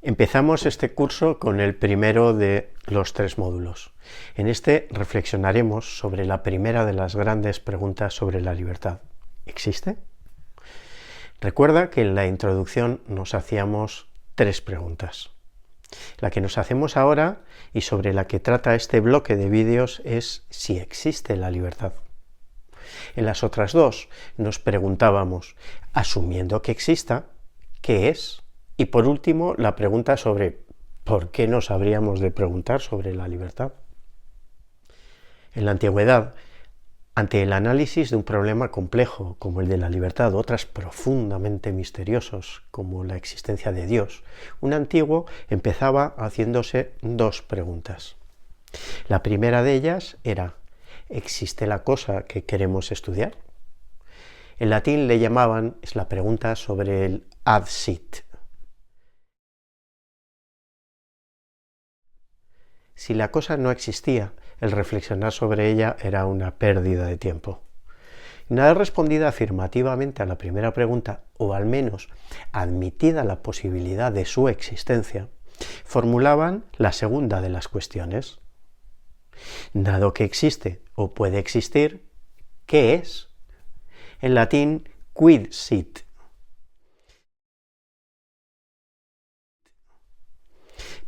Empezamos este curso con el primero de los 3 módulos. En este reflexionaremos sobre la primera de las grandes preguntas sobre la libertad. ¿Existe? Recuerda que en la introducción nos hacíamos 3 preguntas. La que nos hacemos ahora y sobre la que trata este bloque de vídeos es si existe la libertad. En las otras 2 nos preguntábamos, asumiendo que exista, ¿qué es? Y por último, la pregunta sobre ¿por qué nos habríamos de preguntar sobre la libertad? En la antigüedad, ante el análisis de un problema complejo como el de la libertad, otras profundamente misteriosos como la existencia de Dios, un antiguo empezaba haciéndose 2 preguntas. La primera de ellas era, ¿existe la cosa que queremos estudiar? En latín le llamaban, es la pregunta sobre el ad sit. Si la cosa no existía, el reflexionar sobre ella era una pérdida de tiempo. Una vez respondida afirmativamente a la primera pregunta, o al menos admitida la posibilidad de su existencia, formulaban la segunda de las cuestiones. Dado que existe o puede existir, ¿qué es? En latín, quid sit.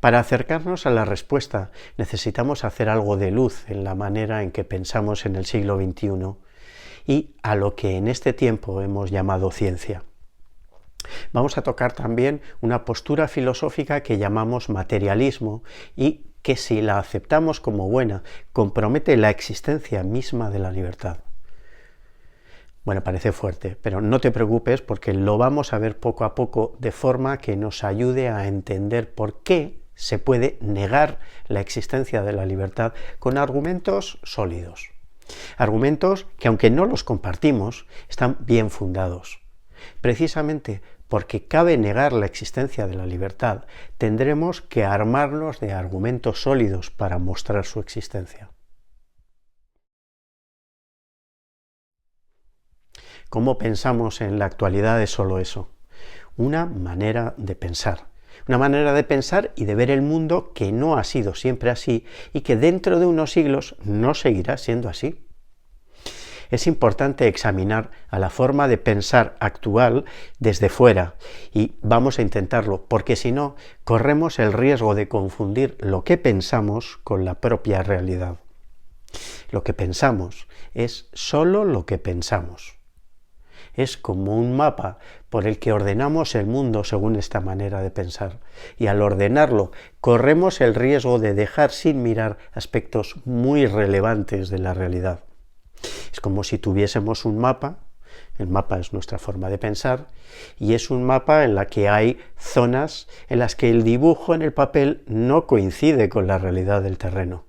Para acercarnos a la respuesta necesitamos hacer algo de luz en la manera en que pensamos en el siglo XXI y a lo que en este tiempo hemos llamado ciencia. Vamos a tocar también una postura filosófica que llamamos materialismo y que, si la aceptamos como buena, compromete la existencia misma de la libertad. Bueno, parece fuerte, pero no te preocupes porque lo vamos a ver poco a poco de forma que nos ayude a entender por qué se puede negar la existencia de la libertad con argumentos sólidos. Argumentos que, aunque no los compartimos, están bien fundados. Precisamente porque cabe negar la existencia de la libertad, tendremos que armarnos de argumentos sólidos para mostrar su existencia. ¿Cómo pensamos en la actualidad es solo eso? Una manera de pensar. Una manera de pensar y de ver el mundo que no ha sido siempre así y que dentro de unos siglos no seguirá siendo así. Es importante examinar a la forma de pensar actual desde fuera y vamos a intentarlo, porque si no, corremos el riesgo de confundir lo que pensamos con la propia realidad. Lo que pensamos es solo lo que pensamos. Es como un mapa por el que ordenamos el mundo según esta manera de pensar, y al ordenarlo corremos el riesgo de dejar sin mirar aspectos muy relevantes de la realidad. Es como si tuviésemos un mapa, el mapa es nuestra forma de pensar, y es un mapa en la que hay zonas en las que el dibujo en el papel no coincide con la realidad del terreno.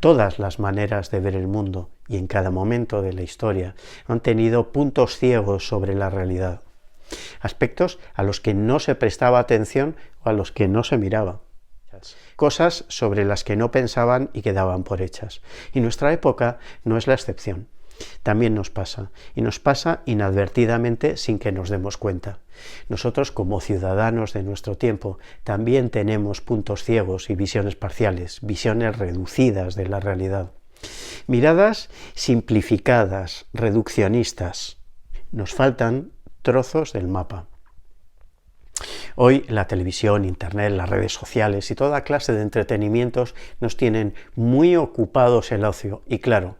Todas las maneras de ver el mundo y en cada momento de la historia han tenido puntos ciegos sobre la realidad, aspectos a los que no se prestaba atención o a los que no se miraba, cosas sobre las que no pensaban y que daban por hechas. Y nuestra época no es la excepción. También nos pasa, y nos pasa inadvertidamente sin que nos demos cuenta. Nosotros, como ciudadanos de nuestro tiempo, también tenemos puntos ciegos y visiones parciales, visiones reducidas de la realidad. Miradas simplificadas, reduccionistas. Nos faltan trozos del mapa. Hoy la televisión, internet, las redes sociales y toda clase de entretenimientos nos tienen muy ocupados el ocio y, claro,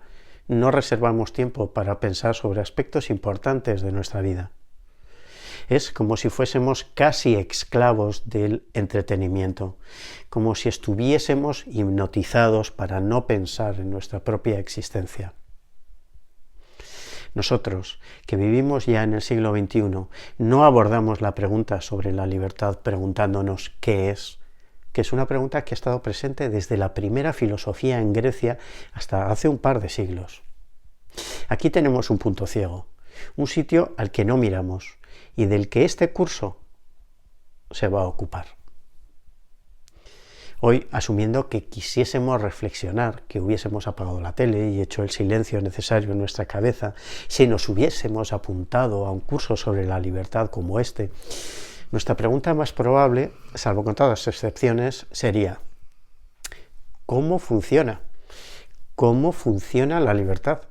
no reservamos tiempo para pensar sobre aspectos importantes de nuestra vida. Es como si fuésemos casi esclavos del entretenimiento, como si estuviésemos hipnotizados para no pensar en nuestra propia existencia. Nosotros, que vivimos ya en el siglo XXI, no abordamos la pregunta sobre la libertad preguntándonos ¿qué es?, que es una pregunta que ha estado presente desde la primera filosofía en Grecia hasta hace un par de siglos. Aquí tenemos un punto ciego, un sitio al que no miramos y del que este curso se va a ocupar. Hoy, asumiendo que quisiésemos reflexionar, que hubiésemos apagado la tele y hecho el silencio necesario en nuestra cabeza, si nos hubiésemos apuntado a un curso sobre la libertad como este, Nuestra pregunta más probable, salvo con todas las excepciones, sería: ¿cómo funciona? ¿Cómo funciona la libertad?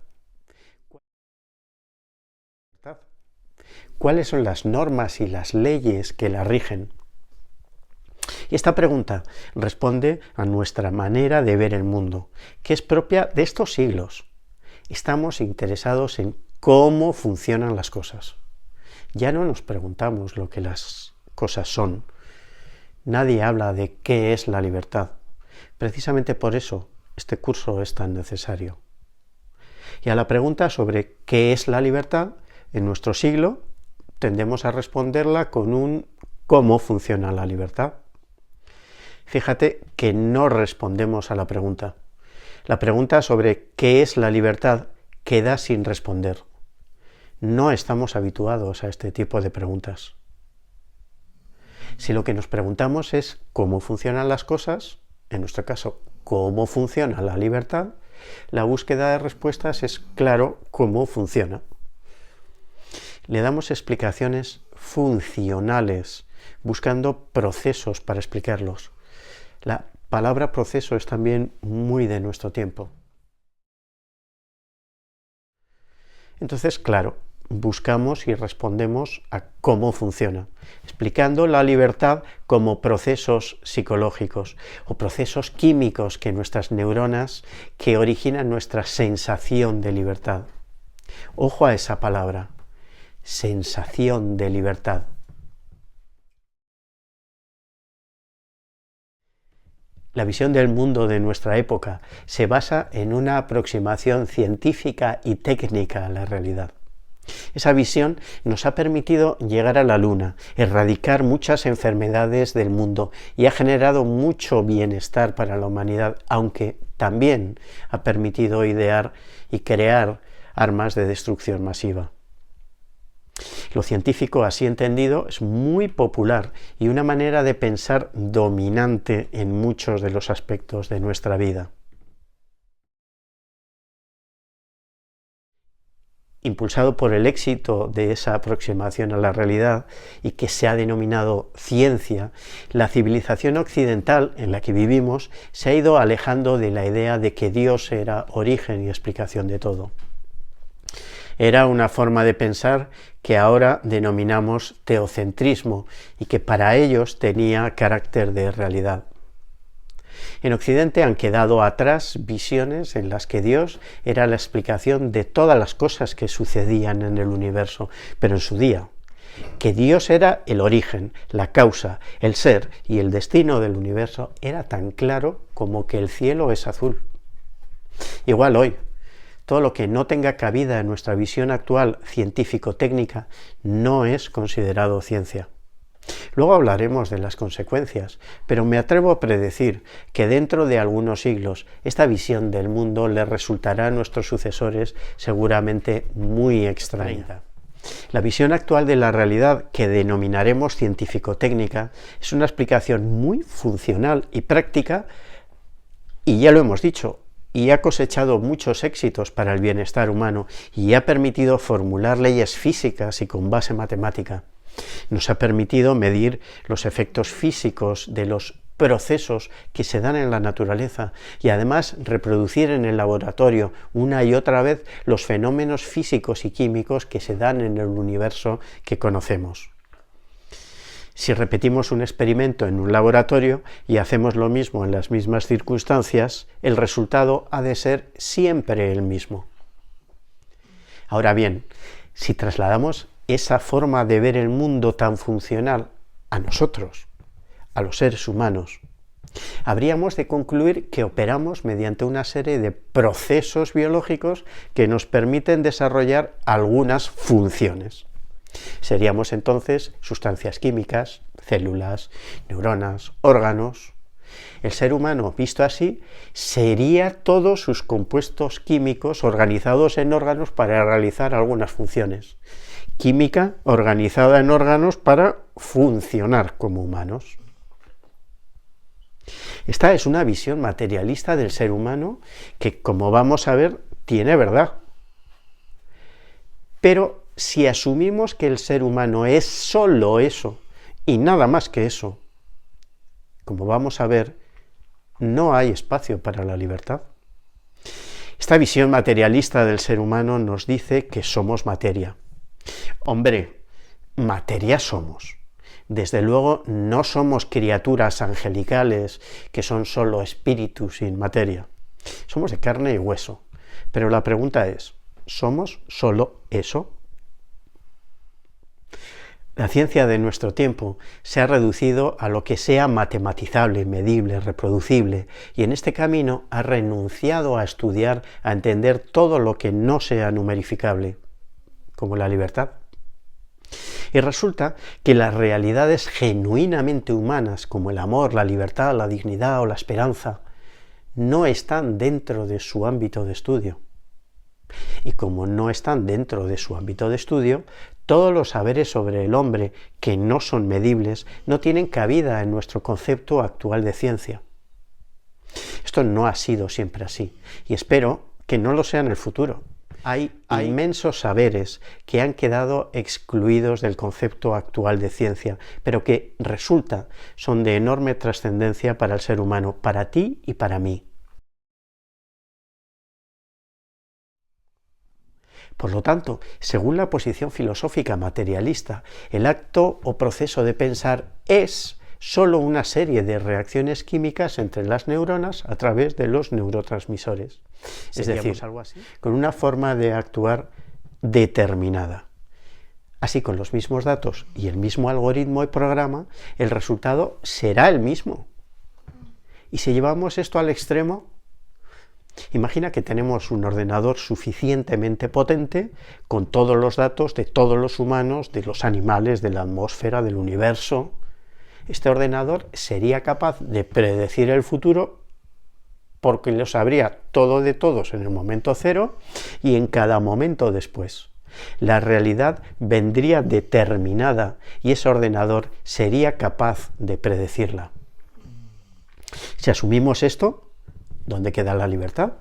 ¿Cuáles son las normas y las leyes que la rigen? Y esta pregunta responde a nuestra manera de ver el mundo, que es propia de estos siglos. Estamos interesados en cómo funcionan las cosas. Ya no nos preguntamos lo que las cosas son. Nadie habla de qué es la libertad. Precisamente por eso este curso es tan necesario. Y a la pregunta sobre qué es la libertad, en nuestro siglo tendemos a responderla con un ¿cómo funciona la libertad? Fíjate que no respondemos a la pregunta. La pregunta sobre qué es la libertad queda sin responder. No estamos habituados a este tipo de preguntas. Si lo que nos preguntamos es cómo funcionan las cosas, en nuestro caso, cómo funciona la libertad, la búsqueda de respuestas es claro cómo funciona. Le damos explicaciones funcionales, buscando procesos para explicarlos. La palabra proceso es también muy de nuestro tiempo. Entonces, claro, buscamos y respondemos a cómo funciona, explicando la libertad como procesos psicológicos o procesos químicos que nuestras neuronas que originan nuestra sensación de libertad. Ojo a esa palabra, sensación de libertad. La visión del mundo de nuestra época se basa en una aproximación científica y técnica a la realidad. Esa visión nos ha permitido llegar a la Luna, erradicar muchas enfermedades del mundo y ha generado mucho bienestar para la humanidad, aunque también ha permitido idear y crear armas de destrucción masiva. Lo científico, así entendido, es muy popular y una manera de pensar dominante en muchos de los aspectos de nuestra vida. Impulsado por el éxito de esa aproximación a la realidad y que se ha denominado ciencia, la civilización occidental en la que vivimos se ha ido alejando de la idea de que Dios era origen y explicación de todo. Era una forma de pensar que ahora denominamos teocentrismo y que para ellos tenía carácter de realidad. En Occidente han quedado atrás visiones en las que Dios era la explicación de todas las cosas que sucedían en el universo, pero en su día, que Dios era el origen, la causa, el ser y el destino del universo era tan claro como que el cielo es azul. Igual hoy, todo lo que no tenga cabida en nuestra visión actual científico-técnica no es considerado ciencia. Luego hablaremos de las consecuencias, pero me atrevo a predecir que dentro de algunos siglos esta visión del mundo le resultará a nuestros sucesores seguramente muy extraña. La visión actual de la realidad, que denominaremos científico-técnica, es una explicación muy funcional y práctica, y ya lo hemos dicho, y ha cosechado muchos éxitos para el bienestar humano y ha permitido formular leyes físicas y con base matemática. Nos ha permitido medir los efectos físicos de los procesos que se dan en la naturaleza y además reproducir en el laboratorio una y otra vez los fenómenos físicos y químicos que se dan en el universo que conocemos. Si repetimos un experimento en un laboratorio y hacemos lo mismo en las mismas circunstancias, el resultado ha de ser siempre el mismo. Ahora bien, si trasladamos esa forma de ver el mundo tan funcional a nosotros, a los seres humanos, habríamos de concluir que operamos mediante una serie de procesos biológicos que nos permiten desarrollar algunas funciones. Seríamos entonces sustancias químicas, células, neuronas, órganos. El ser humano, visto así, sería todos sus compuestos químicos organizados en órganos para realizar algunas funciones. Química organizada en órganos para funcionar como humanos. Esta es una visión materialista del ser humano que, como vamos a ver, tiene verdad. Pero si asumimos que el ser humano es solo eso y nada más que eso. Como vamos a ver, no hay espacio para la libertad. Esta visión materialista del ser humano nos dice que somos materia. Hombre, materia somos. Desde luego no somos criaturas angelicales que son solo espíritus sin materia. Somos de carne y hueso. Pero la pregunta es, ¿somos solo eso? La ciencia de nuestro tiempo se ha reducido a lo que sea matematizable, medible, reproducible, y en este camino ha renunciado a estudiar, a entender todo lo que no sea numerificable, como la libertad. Y resulta que las realidades genuinamente humanas, como el amor, la libertad, la dignidad o la esperanza, no están dentro de su ámbito de estudio. Y como no están dentro de su ámbito de estudio, todos los saberes sobre el hombre que no son medibles no tienen cabida en nuestro concepto actual de ciencia. Esto no ha sido siempre así, y espero que no lo sea en el futuro. Hay inmensos saberes que han quedado excluidos del concepto actual de ciencia, pero que resulta son de enorme trascendencia para el ser humano, para ti y para mí. Por lo tanto, según la posición filosófica materialista, el acto o proceso de pensar es solo una serie de reacciones químicas entre las neuronas a través de los neurotransmisores. Es decir, algo así, con una forma de actuar determinada. Así, con los mismos datos y el mismo algoritmo y programa, el resultado será el mismo. Y si llevamos esto al extremo, imagina que tenemos un ordenador suficientemente potente con todos los datos de todos los humanos, de los animales, de la atmósfera, del universo. Este ordenador sería capaz de predecir el futuro porque lo sabría todo de todos en el momento cero y en cada momento después. La realidad vendría determinada y ese ordenador sería capaz de predecirla. Si asumimos esto, ¿dónde queda la libertad?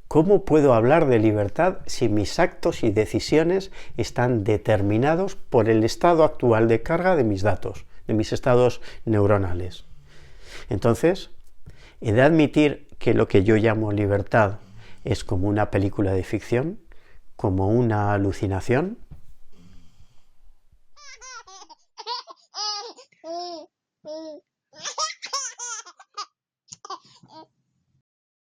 ¿Cómo puedo hablar de libertad si mis actos y decisiones están determinados por el estado actual de carga de mis datos, de mis estados neuronales? Entonces, he de admitir que lo que yo llamo libertad es como una película de ficción, como una alucinación.